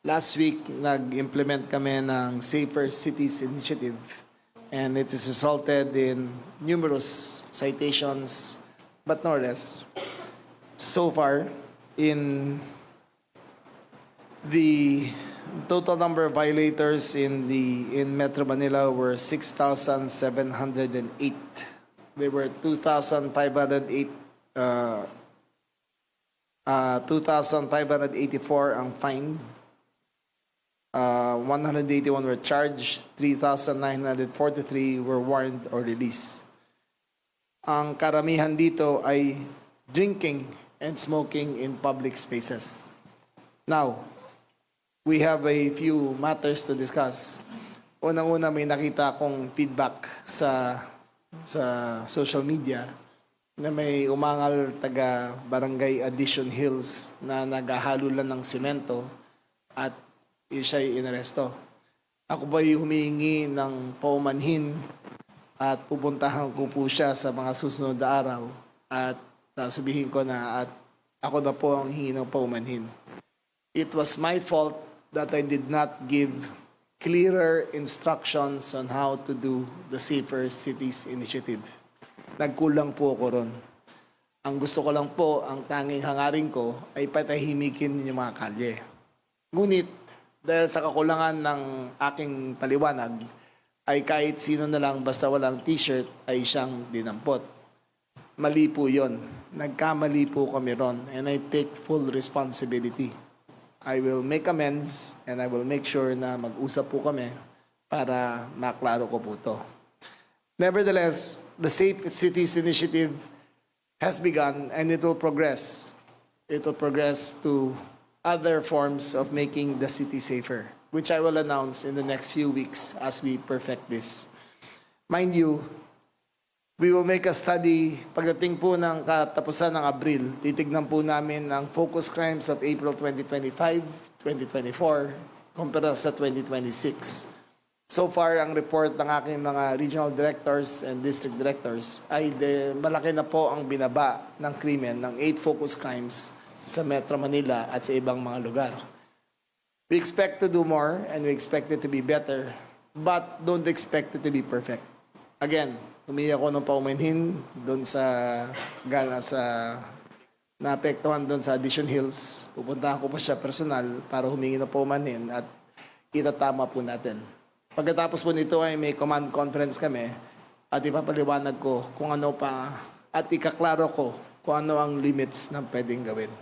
Last week, nag-implement kami ng Safer Cities Initiative, and it has resulted in numerous citations, but no less. So far, in the total number of violators in Metro Manila were 6,708. There were 2,584 ang fined. 181 were charged, 3,943 were warned or released. Ang karamihan dito ay drinking and smoking in public spaces. Now, we have a few matters to discuss. Unang-una, may nakita akong feedback sa social media na may umangal taga Barangay Addition Hills na naghahalo lang ng simento at siya'y inaresto. Ako ba'y humihingi ng paumanhin at pupuntahan ko po siya sa mga susunod na araw at sasabihin ko na at ako na po ang hingi ng paumanhin. It was my fault that I did not give clearer instructions on how to do the Safer Cities Initiative. Nagkulang po ako ron. Ang gusto ko lang po, ang tanging hangarin ko ay patahimikin yung mga kalye. Ngunit, dahil sa kakulangan ng aking paliwanag, ay kahit sino na lang basta walang t-shirt ay siyang dinampot. Mali po yun. Nagkamali po kami ron, and I take full responsibility. I will make amends and I will make sure na mag-usap po kami para maklaro ko po to. Nevertheless, the Safe Cities Initiative has begun and it will progress. It will progress to other forms of making the city safer, which I will announce in the next few weeks as we perfect this. Mind you, we will make a study pagdating po ng katapusan ng Abril. Titignan po namin ang focus crimes of April 2025, 2024, kumpara sa 2026. So far, ang report ng aking mga regional directors and district directors ay malaki na po ang binaba ng krimen ng 8 focus crimes sa Metro Manila at sa ibang mga lugar. We expect to do more and we expect it to be better, but don't expect it to be perfect. Again, humingi ako ng paumanhin doon sa naapektuhan doon sa Addition Hills. Pupuntahan ko po siya personal para humingi ng paumanhin at itatama po natin. Pagkatapos po nito ay may command conference kami at ipapaliwanag ko kung ano pa at ikaklaro ko kung ano ang limits ng pwedeng gawin.